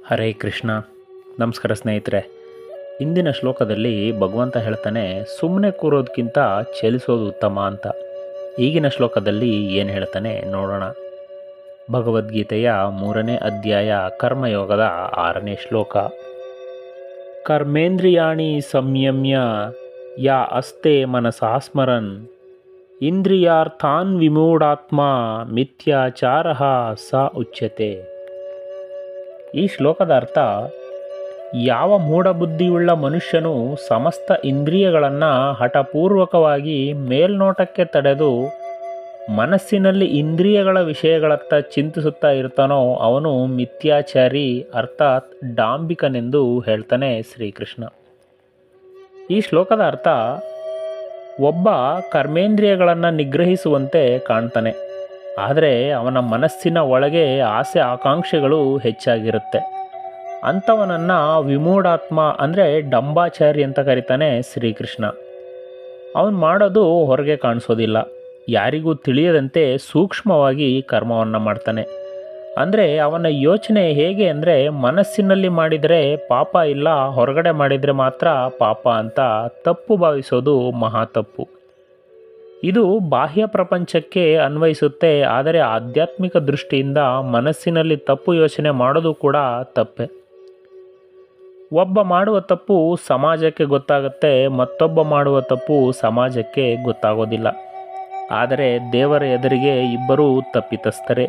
ಹರೇ ಕೃಷ್ಣ. ನಮಸ್ಕಾರ ಸ್ನೇಹಿತರೆ. ಇಂದಿನ ಶ್ಲೋಕದಲ್ಲಿ ಭಗವಂತ ಹೇಳ್ತಾನೆ, ಸುಮ್ಮನೆ ಕೂರೋದಕ್ಕಿಂತ ಚಲಿಸೋದು ಉತ್ತಮ ಅಂತ. ಈಗಿನ ಶ್ಲೋಕದಲ್ಲಿ ಏನು ಹೇಳ್ತಾನೆ ನೋಡೋಣ. ಭಗವದ್ಗೀತೆಯ 3ನೇ ಅಧ್ಯಾಯ ಕರ್ಮಯೋಗದ 6ನೇ ಶ್ಲೋಕ. ಕರ್ಮೇಂದ್ರಿಯಾಣಿ ಸಂಯಮ್ಯ ಯಾ ಅಸ್ತೆ ಮನಸಾ ಸ್ಮರನ್ ಇಂದ್ರಿಯಾರ್ಥಾನ್ ವಿಮೂಢಾತ್ಮ ಮಿಥ್ಯಾಚಾರಃ ಸ ಉಚ್ಯತೆ. ಈ ಶ್ಲೋಕದ ಅರ್ಥ, ಯಾವ ಮೂಢಬುದ್ಧಿಯುಳ್ಳ ಮನುಷ್ಯನು ಸಮಸ್ತ ಇಂದ್ರಿಯಗಳನ್ನು ಹಠಪೂರ್ವಕವಾಗಿ ಮೇಲ್ನೋಟಕ್ಕೆ ತಡೆದು ಮನಸ್ಸಿನಲ್ಲಿ ಇಂದ್ರಿಯಗಳ ವಿಷಯಗಳತ್ತ ಚಿಂತಿಸುತ್ತಾ ಇರ್ತಾನೋ ಅವನು ಮಿಥ್ಯಾಚಾರಿ, ಅರ್ಥಾತ್ ಡಾಂಬಿಕನೆಂದು ಹೇಳ್ತಾನೆ ಶ್ರೀಕೃಷ್ಣ. ಈ ಶ್ಲೋಕದ ಅರ್ಥ, ಒಬ್ಬ ಕರ್ಮೇಂದ್ರಿಯಗಳನ್ನು ನಿಗ್ರಹಿಸುವಂತೆ ಕಾಣ್ತಾನೆ, ಆದರೆ ಅವನ ಮನಸ್ಸಿನ ಒಳಗೆ ಆಸೆ ಆಕಾಂಕ್ಷೆಗಳು ಹೆಚ್ಚಾಗಿರುತ್ತೆ. ಅಂಥವನನ್ನು ವಿಮೂಢಾತ್ಮ ಅಂದರೆ ಡಂಬಾಚಾರಿ ಅಂತ ಕರೀತಾನೆ ಶ್ರೀಕೃಷ್ಣ. ಅವನು ಮಾಡೋದು ಹೊರಗೆ ಕಾಣಿಸೋದಿಲ್ಲ, ಯಾರಿಗೂ ತಿಳಿಯದಂತೆ ಸೂಕ್ಷ್ಮವಾಗಿ ಕರ್ಮವನ್ನು ಮಾಡ್ತಾನೆ. ಅಂದರೆ ಅವನ ಯೋಚನೆ ಹೇಗೆ ಅಂದರೆ, ಮನಸ್ಸಿನಲ್ಲಿ ಮಾಡಿದರೆ ಪಾಪ ಇಲ್ಲ, ಹೊರಗಡೆ ಮಾಡಿದರೆ ಮಾತ್ರ ಪಾಪ ಅಂತ ತಪ್ಪು ಭಾವಿಸೋದು ಮಹಾ ತಪ್ಪು. ಇದು ಬಾಹ್ಯ ಪ್ರಪಂಚಕ್ಕೆ ಅನ್ವಯಿಸುತ್ತೆ, ಆದರೆ ಆಧ್ಯಾತ್ಮಿಕ ದೃಷ್ಟಿಯಿಂದ ಮನಸ್ಸಿನಲ್ಲಿ ತಪ್ಪು ಯೋಚನೆ ಮಾಡೋದು ಕೂಡ ತಪ್ಪೆ. ಒಬ್ಬ ಮಾಡುವ ತಪ್ಪು ಸಮಾಜಕ್ಕೆ ಗೊತ್ತಾಗುತ್ತೆ, ಮತ್ತೊಬ್ಬ ಮಾಡುವ ತಪ್ಪು ಸಮಾಜಕ್ಕೆ ಗೊತ್ತಾಗೋದಿಲ್ಲ. ಆದರೆ ದೇವರ ಎದುರಿಗೆ ಇಬ್ಬರೂ ತಪ್ಪಿತಸ್ಥರೇ.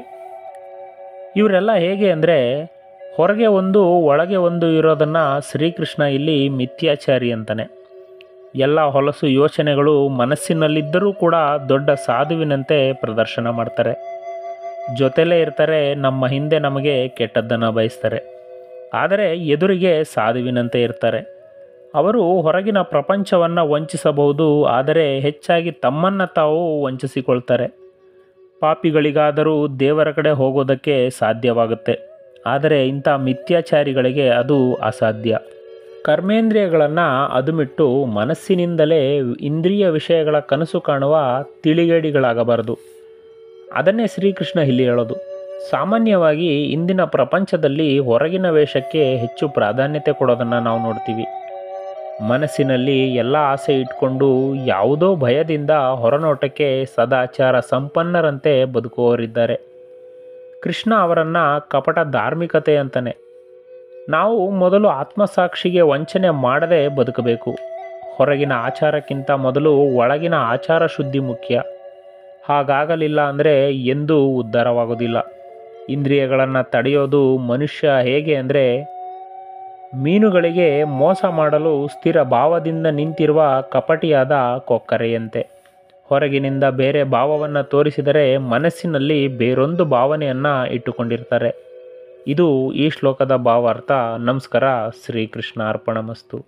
ಇವರೆಲ್ಲ ಹೇಗೆ ಅಂದರೆ, ಹೊರಗೆ ಒಂದು ಒಳಗೆ ಒಂದು ಇರೋದನ್ನು ಶ್ರೀಕೃಷ್ಣ ಇಲ್ಲಿ ಮಿಥ್ಯಾಚಾರಿ ಅಂತಾನೆ. ಎಲ್ಲ ಹೊಲಸು ಯೋಚನೆಗಳು ಮನಸ್ಸಿನಲ್ಲಿದ್ದರೂ ಕೂಡ ದೊಡ್ಡ ಸಾಧುವಿನಂತೆ ಪ್ರದರ್ಶನ ಮಾಡ್ತಾರೆ. ಜೊತೆಲೇ ಇರ್ತಾರೆ, ನಮ್ಮ ಹಿಂದೆ ನಮಗೆ ಕೆಟ್ಟದ್ದನ್ನು ಬಯಸ್ತಾರೆ, ಆದರೆ ಎದುರಿಗೆ ಸಾಧುವಿನಂತೆ ಇರ್ತಾರೆ. ಅವರು ಹೊರಗಿನ ಪ್ರಪಂಚವನ್ನು ವಂಚಿಸಬಹುದು, ಆದರೆ ಹೆಚ್ಚಾಗಿ ತಮ್ಮನ್ನು ತಾವು ವಂಚಿಸಿಕೊಳ್ತಾರೆ. ಪಾಪಿಗಳಿಗಾದರೂ ದೇವರ ಕಡೆ ಹೋಗೋದಕ್ಕೆ ಸಾಧ್ಯವಾಗುತ್ತೆ, ಆದರೆ ಇಂಥ ಮಿಥ್ಯಾಚಾರಿಗಳಿಗೆ ಅದು ಅಸಾಧ್ಯ. ಕರ್ಮೇಂದ್ರಿಯಗಳನ್ನು ಅದುಮಿಟ್ಟು ಮನಸ್ಸಿನಿಂದಲೇ ಇಂದ್ರಿಯ ವಿಷಯಗಳ ಕನಸು ಕಾಣುವ ತಿಳಿಗೇಡಿಗಳಾಗಬಾರದು. ಅದನ್ನೇ ಶ್ರೀಕೃಷ್ಣ ಇಲ್ಲಿ ಹೇಳೋದು. ಸಾಮಾನ್ಯವಾಗಿ ಇಂದಿನ ಪ್ರಪಂಚದಲ್ಲಿ ಹೊರಗಿನ ವೇಷಕ್ಕೆ ಹೆಚ್ಚು ಪ್ರಾಧಾನ್ಯತೆ ಕೊಡೋದನ್ನು ನಾವು ನೋಡ್ತೀವಿ. ಮನಸ್ಸಿನಲ್ಲಿ ಎಲ್ಲ ಆಸೆ ಇಟ್ಕೊಂಡು ಯಾವುದೋ ಭಯದಿಂದ ಹೊರನೋಟಕ್ಕೆ ಸದಾಚಾರ ಸಂಪನ್ನರಂತೆ ಬದುಕುವವರಿದ್ದಾರೆ. ಕೃಷ್ಣ ಅವರನ್ನು ಕಪಟ ಧಾರ್ಮಿಕತೆ ಅಂತಾನೆ. ನಾವು ಮೊದಲು ಆತ್ಮಸಾಕ್ಷಿಗೆ ವಂಚನೆ ಮಾಡದೆ ಬದುಕಬೇಕು. ಹೊರಗಿನ ಆಚಾರಕ್ಕಿಂತ ಮೊದಲು ಒಳಗಿನ ಆಚಾರ ಶುದ್ಧಿ ಮುಖ್ಯ. ಹಾಗಾಗಲಿಲ್ಲ ಅಂದರೆ ಎಂದೂ ಉದ್ಧಾರವಾಗೋದಿಲ್ಲ. ಇಂದ್ರಿಯಗಳನ್ನು ತಡೆಯೋದು ಮನುಷ್ಯ ಹೇಗೆ ಅಂದರೆ, ಮೀನುಗಳಿಗೆ ಮೋಸ ಮಾಡಲು ಸ್ಥಿರ ಭಾವದಿಂದ ನಿಂತಿರುವ ಕಪಟಿಯಾದ ಕೊಕ್ಕರೆಯಂತೆ. ಹೊರಗಿನಿಂದ ಬೇರೆ ಭಾವವನ್ನು ತೋರಿಸಿದರೆ ಮನಸ್ಸಿನಲ್ಲಿ ಬೇರೊಂದು ಭಾವನೆಯನ್ನು ಇಟ್ಟುಕೊಂಡಿರ್ತಾರೆ. ಇದು ಈ ಶ್ಲೋಕದ ಭಾವಾರ್ಥ. ನಮಸ್ಕಾರ. ಶ್ರೀಕೃಷ್ಣ ಅರ್ಪಣಮಸ್ತು.